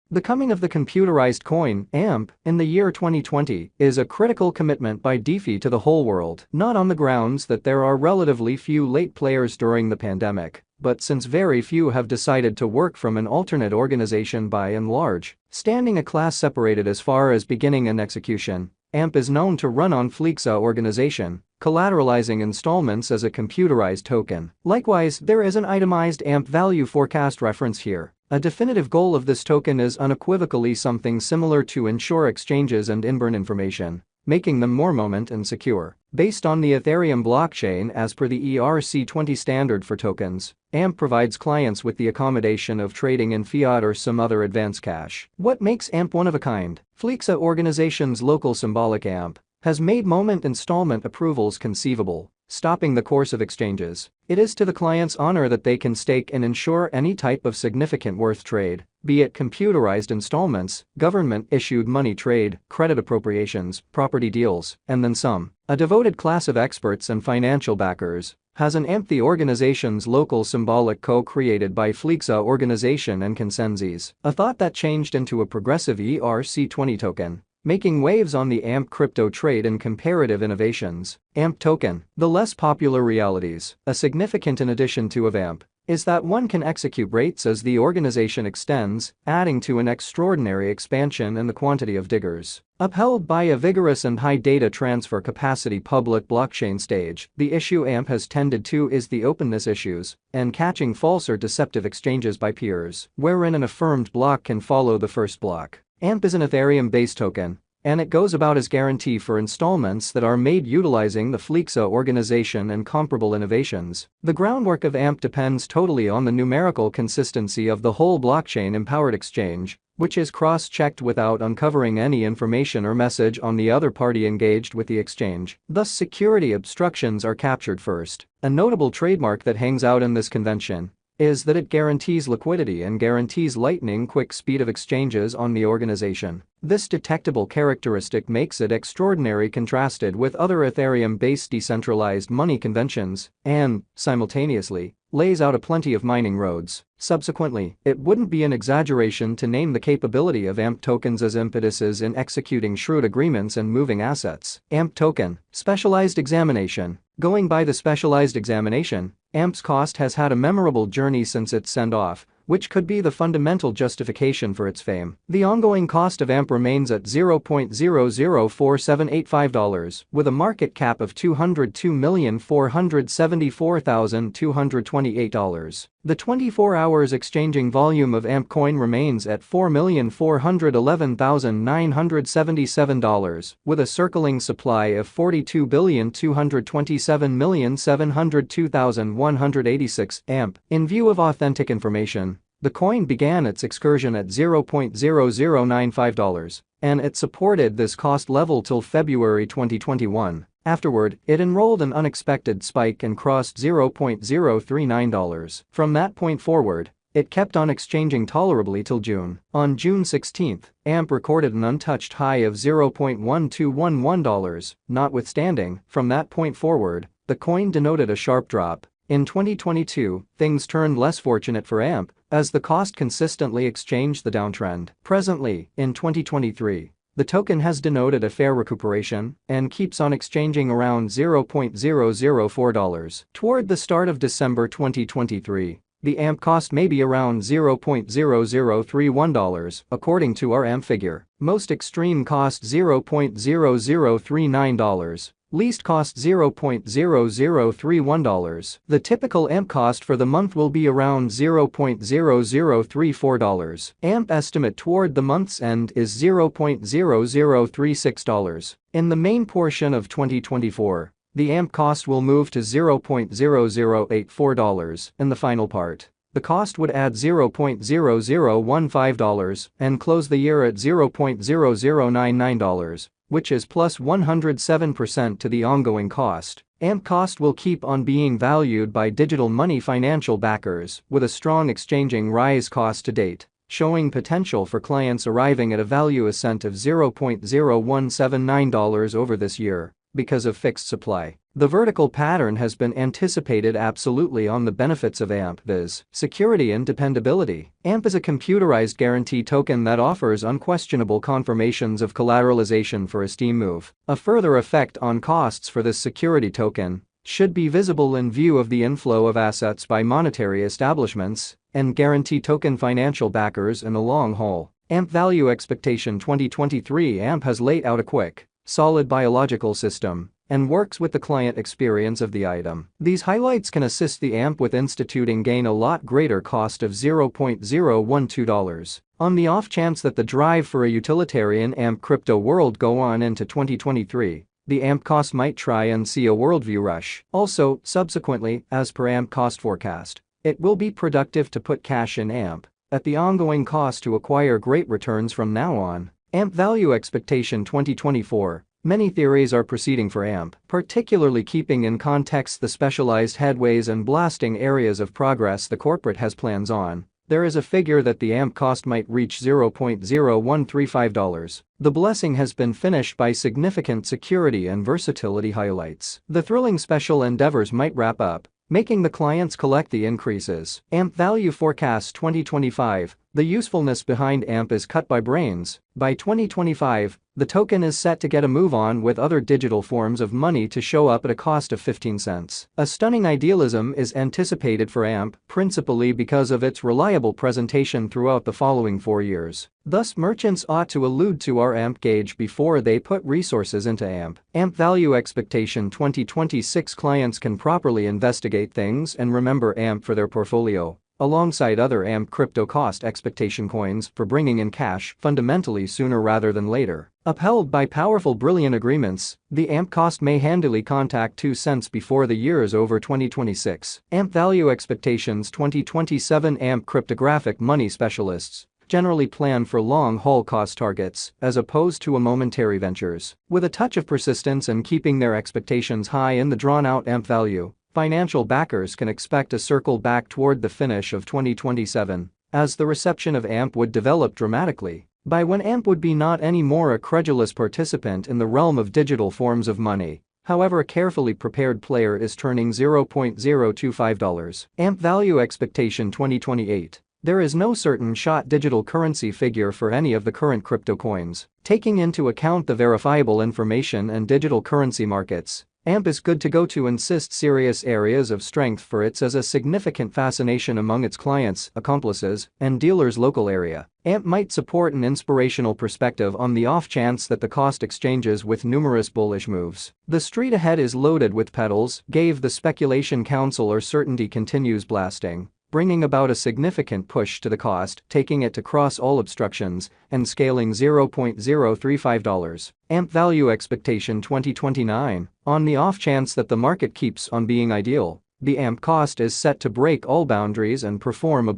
The coming of the computerized coin, AMP, in the year 2020 is a critical commitment by DeFi to the whole world, not on the grounds that there are relatively few late players during the pandemic, but since very few have decided to work from an alternate organization by and large, standing a class separated as far as beginning and execution. AMP is known to run on Flexa organization, collateralizing installments as a computerized token. Likewise, there is an itemized AMP value forecast reference here. A definitive goal of this token is unequivocally something similar to ensure exchanges and in-burn information, making them more moment and secure. Based on the Ethereum blockchain as per the ERC-20 standard for tokens, AMP provides clients with the accommodation of trading in fiat or some other advanced cash. What makes AMP one of a kind? Flexa organization's local symbolic AMP has made moment installment approvals conceivable, stopping the course of exchanges. It is to the client's honor that they can stake and ensure any type of significant worth trade, be it computerized installments, government-issued money trade, credit appropriations, property deals, and then some. A devoted class of experts and financial backers has an AMP, the organization's local symbolic co-created by Flexa organization and Consensus, a thought that changed into a progressive ERC-20 token, making waves on the AMP crypto trade and comparative innovations. AMP token, the less popular realities. A significant in addition to of AMP is that one can execute rates as the organization extends, adding to an extraordinary expansion in the quantity of diggers. Upheld by a vigorous and high data transfer capacity public blockchain stage, the issue AMP has tended to is the openness issues and catching false or deceptive exchanges by peers, wherein an affirmed block can follow the first block. AMP is an Ethereum-based token, and it goes about as guarantee for installments that are made utilizing the Flexa organization and comparable innovations. The groundwork of AMP depends totally on the numerical consistency of the whole blockchain-empowered exchange, which is cross-checked without uncovering any information or message on the other party engaged with the exchange. Thus, security obstructions are captured first. A notable trademark that hangs out in this convention is that it guarantees liquidity and guarantees lightning-quick speed of exchanges on the organization. This detectable characteristic makes it extraordinary contrasted with other Ethereum-based decentralized money conventions and, simultaneously, lays out a plenty of mining roads. Subsequently, it wouldn't be an exaggeration to name the capability of AMP tokens as impetuses in executing shrewd agreements and moving assets. AMP token, specialized examination. Going by the specialized examination, AMP's cost has had a memorable journey since its send-off, which could be the fundamental justification for its fame. The ongoing cost of AMP remains at $0.004785, with a market cap of $202,474,228. The 24 hours exchanging volume of AMP coin remains at $4,411,977, with a circling supply of 42,227,702,186 AMP. In view of authentic information, the coin began its excursion at $0.0095, and it supported this cost level till February 2021. Afterward, it enrolled an unexpected spike and crossed $0.039. From that point forward, it kept on exchanging tolerably till June. On June 16, AMP recorded an untouched high of $0.1211. Notwithstanding, from that point forward, the coin denoted a sharp drop. In 2022, things turned less fortunate for AMP, as the cost consistently exchanged the downtrend. Presently, in 2023, the token has denoted a fair recuperation and keeps on exchanging around $0.004. Toward the start of December 2023, the AMP cost may be around $0.0031, according to our AMP figure. Most extreme cost $0.0039. Least cost $0.0031. The typical AMP cost for the month will be around $0.0034. AMP estimate toward the month's end is $0.0036. In the main portion of 2024, the AMP cost will move to $0.0084. In the final part, the cost would add $0.0015 and close the year at $0.0099. Which is plus 107% to the ongoing cost. AMP cost will keep on being valued by digital money financial backers, with a strong exchanging rise cost to date, showing potential for clients arriving at a value ascent of $0.0179 over this year, because of fixed supply. The vertical pattern has been anticipated absolutely on the benefits of AMP, viz. Security and dependability. AMP is a computerized guarantee token that offers unquestionable confirmations of collateralization for a steam move. A further effect on costs for this security token should be visible in view of the inflow of assets by monetary establishments and guarantee token financial backers in the long haul. AMP Value Expectation 2023. AMP has laid out a quick, solid biological system and works with the client experience of the item. These highlights can assist the AMP with instituting gain a lot greater cost of $0.012. On the off chance that the drive for a utilitarian AMP crypto world go on into 2023, the AMP cost might try and see a worldview rush. Also, subsequently, as per AMP cost forecast, it will be productive to put cash in AMP at the ongoing cost to acquire great returns from now on. AMP Value Expectation 2024. Many theories are proceeding for AMP, particularly keeping in context the specialized headways and blasting areas of progress the corporate has plans on. There is a figure that the AMP cost might reach $0.0135. The blessing has been finished by significant security and versatility highlights. The thrilling special endeavors might wrap up, making the clients collect the increases. AMP Value Forecast 2025. The usefulness behind AMP is cut by brains. By 2025, the token is set to get a move on with other digital forms of money to show up at a cost of 15 cents. A stunning idealism is anticipated for AMP, principally because of its reliable presentation throughout the following 4 years. Thus, merchants ought to allude to our AMP gauge before they put resources into AMP. AMP Value Expectation 2026. Clients can properly investigate things and remember AMP for their portfolio, alongside other AMP crypto cost expectation coins for bringing in cash fundamentally sooner rather than later. Upheld by powerful brilliant agreements, the AMP cost may handily contact 2 cents before the year is over 2026. AMP Value Expectations 2027. AMP cryptographic money specialists generally plan for long-haul cost targets as opposed to a momentary ventures. With a touch of persistence and keeping their expectations high in the drawn-out AMP value, financial backers can expect a circle back toward the finish of 2027, as the reception of AMP would develop dramatically, by when AMP would be not any more a credulous participant in the realm of digital forms of money. However, a carefully prepared player is turning $0.025. AMP Value Expectation 2028. There is no certain shot digital currency figure for any of the current crypto coins. Taking into account the verifiable information and digital currency markets, AMP is good to go to insist serious areas of strength for its as a significant fascination among its clients, accomplices, and dealers' local area. AMP might support an inspirational perspective on the off chance that the cost exchanges with numerous bullish moves. The street ahead is loaded with pedals, gave the speculation council, or certainty continues blasting, bringing about a significant push to the cost, taking it to cross all obstructions and scaling $0.035. AMP Value Expectation 2029. On the off chance that the market keeps on being ideal, the AMP cost is set to break all boundaries and perform a